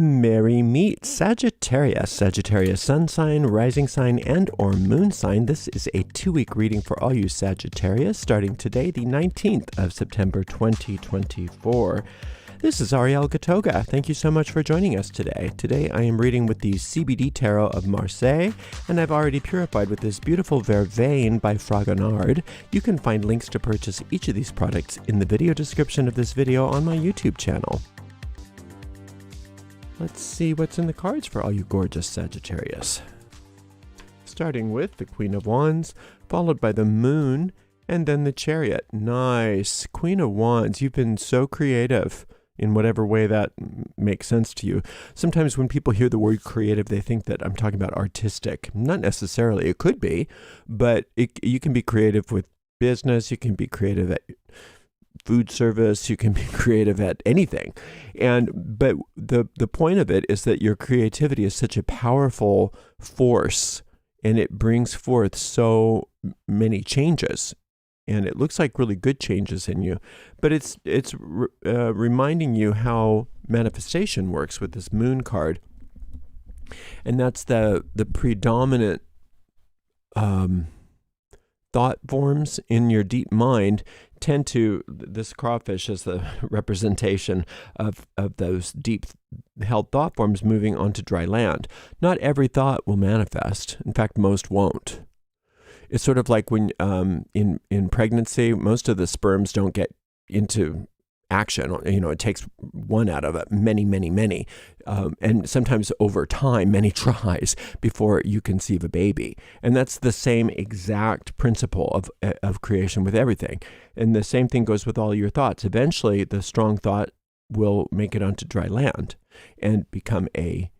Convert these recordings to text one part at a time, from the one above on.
Merry meet Sagittarius, Sagittarius sun sign, rising sign, and or moon sign. This is a 2-week reading for all you Sagittarius, starting today, the 19th of September, 2024. This is Ariel. Thank you so much for joining us today. Today I am reading with the CBD Tarot of Marseille, and I've already purified with this beautiful Vervain by Fragonard. You can find links to purchase each of these products in the video description of this video on my YouTube channel. Let's see what's in the cards for all you gorgeous Sagittarius. Starting with the Queen of Wands, followed by the Moon, and then the Chariot. Nice. Queen of Wands, you've been so creative in whatever way that makes sense to you. Sometimes when people hear the word creative, they think that I'm talking about artistic. Not necessarily. It could be, but you can be creative with business. You can be creative at food service, you can be creative at anything. But the point of it is that your creativity is such a powerful force, and it brings forth so many changes. And it looks like really good changes in you. But it's reminding you how manifestation works with this Moon card. And that's the predominant thought forms in your deep mind tend to, this crawfish is the representation of those deep held thought forms moving onto dry land. Not every thought will manifest. In fact, most won't. It's sort of like when in pregnancy, most of the sperms don't get into action. You know, it takes one out of it, many. And sometimes over time, many tries before you conceive a baby. And that's the same exact principle of creation with everything. And the same thing goes with all your thoughts. Eventually, the strong thought will make it onto dry land and become a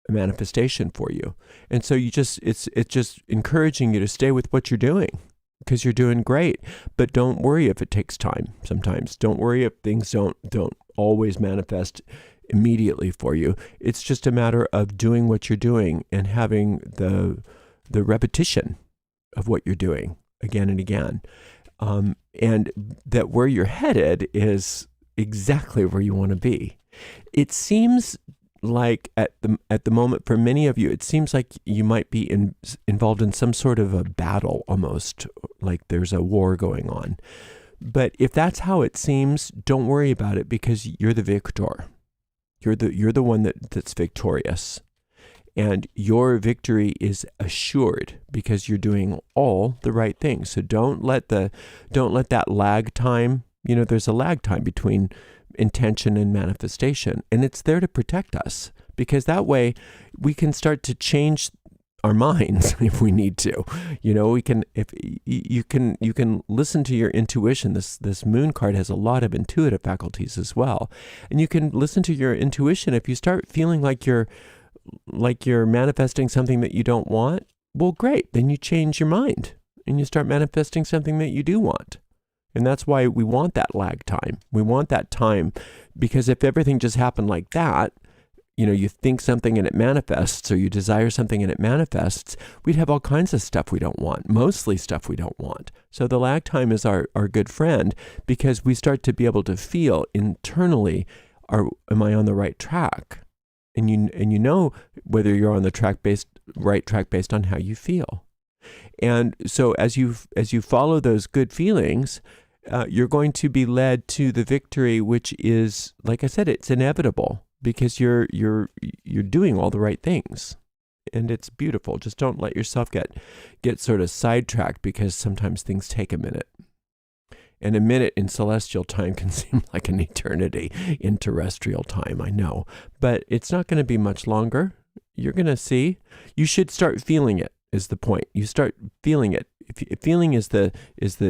manifestation for you. And so it's just encouraging you to stay with what you're doing, because you're doing great. But don't worry if it takes time sometimes. Don't worry if things don't always manifest immediately for you. It's just a matter of doing what you're doing and having the repetition of what you're doing again and again. And that where you're headed is exactly where you want to be. It seems like at the moment, for many of you, it seems like you might be involved in some sort of a battle, almost like there's a war going on. But if that's how it seems, don't worry about it, because you're the victor. You're the one that's victorious, and your victory is assured because you're doing all the right things. So don't let that lag time. You know, there's a lag time between intention and manifestation, and it's there to protect us, because that way we can start to change our minds if we need to. You know, if you can listen to your intuition. This Moon card has a lot of intuitive faculties as well, and you can listen to your intuition. If you start feeling like you're manifesting something that you don't want, well, great, then you change your mind and you start manifesting something that you do want. And that's why we want that lag time. We want that time, because if everything just happened like that, you know, you think something and it manifests, or you desire something and it manifests, we'd have all kinds of stuff we don't want, mostly stuff we don't want. So the lag time is our good friend, because we start to be able to feel internally, am I on the right track? And you know whether you're on the right track based on how you feel. And so as you follow those good feelings, you're going to be led to the victory, which is, like I said, it's inevitable, because you're doing all the right things, and it's beautiful. Just don't let yourself get sort of sidetracked, because sometimes things take a minute, and a minute in celestial time can seem like an eternity in terrestrial time. I know, but it's not going to be much longer. You're going to see. You should start feeling it. Is the point. You start feeling it. If feeling is the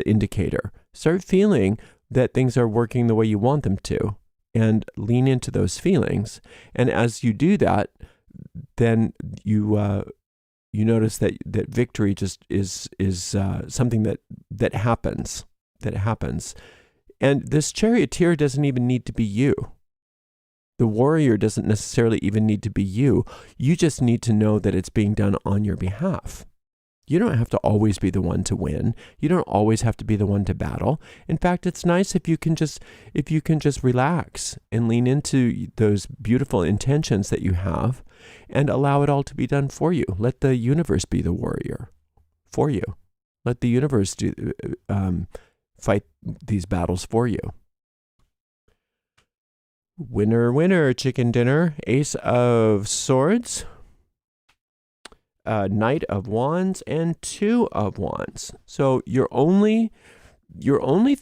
indicator. Start feeling that things are working the way you want them to, and lean into those feelings. And as you do that, then you notice that victory just is something that happens. And this charioteer doesn't even need to be you. The warrior doesn't necessarily even need to be you. You just need to know that it's being done on your behalf. You don't have to always be the one to win. You don't always have to be the one to battle. In fact, it's nice if you can just relax and lean into those beautiful intentions that you have and allow it all to be done for you. Let the universe be the warrior for you. Let the universe fight these battles for you. Winner, winner, chicken dinner. Ace of Swords, Knight of Wands, and Two of Wands. So you're only, and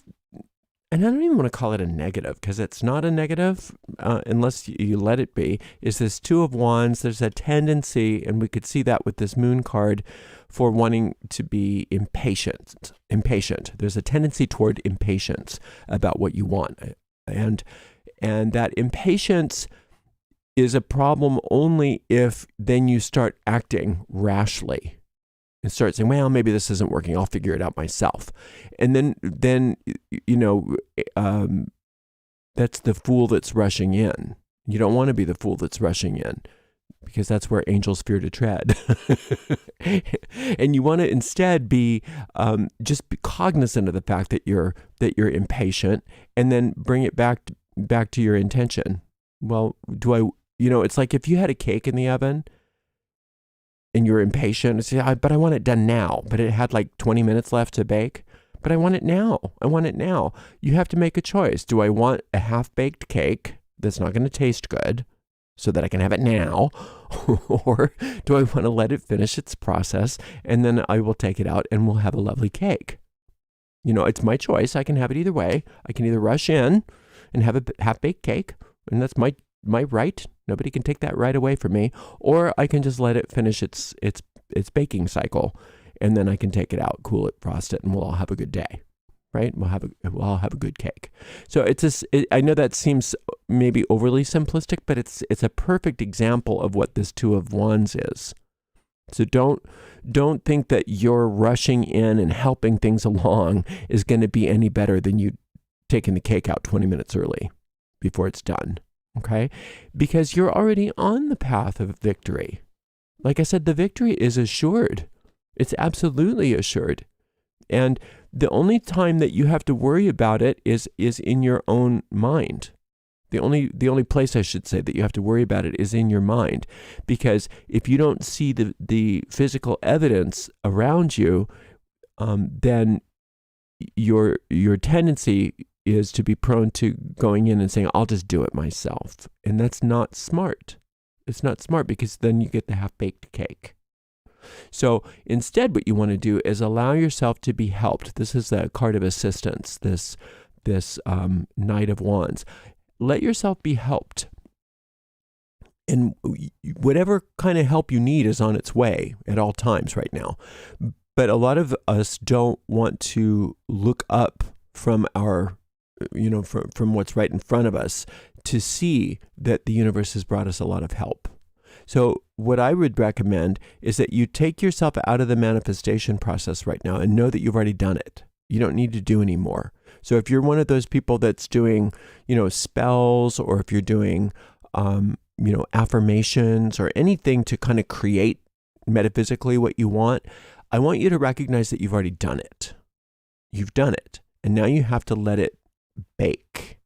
I don't even want to call it a negative because it's not a negative unless you let it be, is this Two of Wands. There's a tendency, and we could see that with this moon card, for wanting to be impatient. There's a tendency toward impatience about what you want. And that impatience is a problem only if then you start acting rashly and start saying, well, maybe this isn't working. I'll figure it out myself. And then that's the fool that's rushing in. You don't want to be the fool that's rushing in, because that's where angels fear to tread. And you want to instead be just be cognizant of the fact that you're impatient, and then bring it back to your intention. Well, it's like if you had a cake in the oven and you're impatient, and say, but I want it done now, but it had like 20 minutes left to bake, but I want it now. You have to make a choice. Do I want a half-baked cake that's not going to taste good so that I can have it now? Or do I want to let it finish its process and then I will take it out and we'll have a lovely cake? It's my choice. I can have it either way. I can either rush in and have a half-baked cake, and that's my right. Nobody can take that right away from me. Or I can just let it finish its baking cycle, and then I can take it out, cool it, frost it, and we'll all have a good day, right? We'll all have a good cake. So I know that seems maybe overly simplistic, but it's a perfect example of what this Two of Wands is. So don't think that you're rushing in and helping things along is going to be any better than you taking the cake out 20 minutes early before it's done, okay? Because you're already on the path of victory. Like I said, the victory is assured. It's absolutely assured. And the only time that you have to worry about it is in your own mind. The only place, I should say, that you have to worry about it is in your mind. Because if you don't see the physical evidence around you, then your tendency is to be prone to going in and saying, I'll just do it myself. And that's not smart. It's not smart, because then you get the half-baked cake. So instead, what you want to do is allow yourself to be helped. This is the card of assistance, this Knight of Wands. Let yourself be helped. And whatever kind of help you need is on its way at all times right now. But a lot of us don't want to look up from from what's right in front of us to see that the universe has brought us a lot of help. So what I would recommend is that you take yourself out of the manifestation process right now and know that you've already done it. You don't need to do any more. So if you're one of those people that's doing, spells, or if you're doing, affirmations or anything to kind of create metaphysically what you want, I want you to recognize that you've already done it. You've done it. And now you have to let it bake.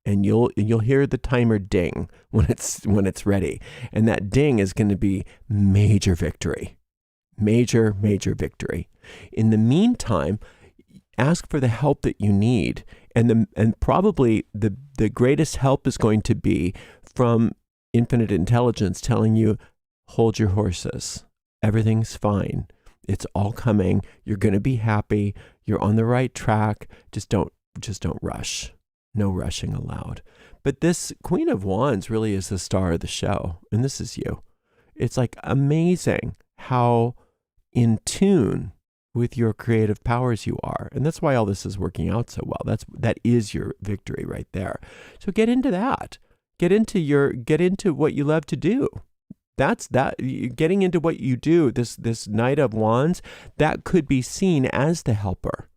And you'll hear the timer ding when it's ready. And that ding is going to be major victory. Major victory. In the meantime, ask for the help that you need. And probably the greatest help is going to be from infinite intelligence telling you, hold your horses. Everything's fine. It's all coming. You're going to be happy. You're on the right track. Just don't rush. No rushing allowed. But this Queen of Wands really is the star of the show. And this is you. It's like amazing how in tune with your creative powers you are. And that's why all this is working out so well. That is your victory right there. So get into that. Get into what you love to do. That's getting into what you do, this Knight of Wands, that could be seen as the helper.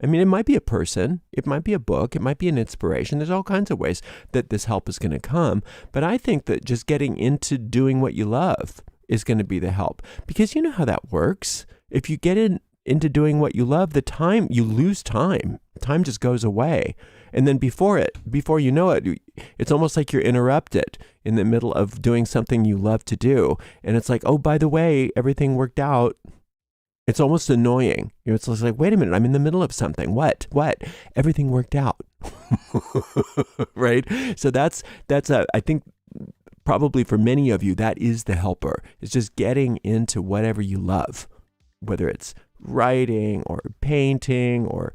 I mean, it might be a person, it might be a book, it might be an inspiration. There's all kinds of ways that this help is going to come. But I think that just getting into doing what you love is going to be the help. Because you know how that works. If you get into doing what you love, you lose time. Time just goes away. And then before you know it, it's almost like you're interrupted in the middle of doing something you love to do. And it's like, oh, by the way, everything worked out. It's almost annoying. It's just like, wait a minute, I'm in the middle of something. What? Everything worked out. Right? So that's I think probably for many of you, that is the helper. It's just getting into whatever you love, whether it's writing or painting or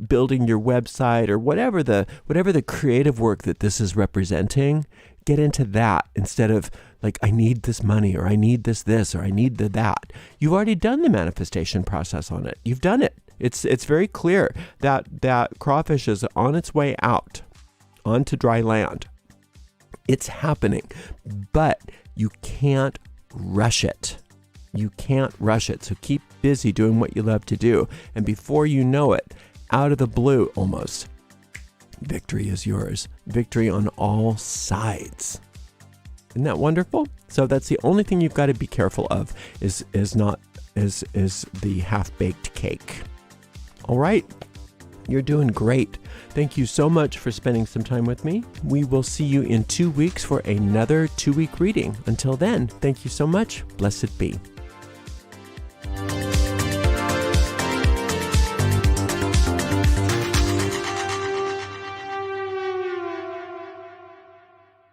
building your website or whatever the creative work that this is representing. Get into that instead of like, I need this money, or I need this or I need that. You've already done the manifestation process on it. You've done it. It's very clear that crawfish is on its way out onto dry land. It's happening, but you can't rush it. You can't rush it. So keep busy doing what you love to do. And before you know it, out of the blue almost, victory is yours. Victory on all sides. Isn't that wonderful? So that's the only thing you've got to be careful of is the half-baked cake. All right. You're doing great. Thank you so much for spending some time with me. We will see you in 2 weeks for another 2-week reading. Until then, thank you so much. Blessed be.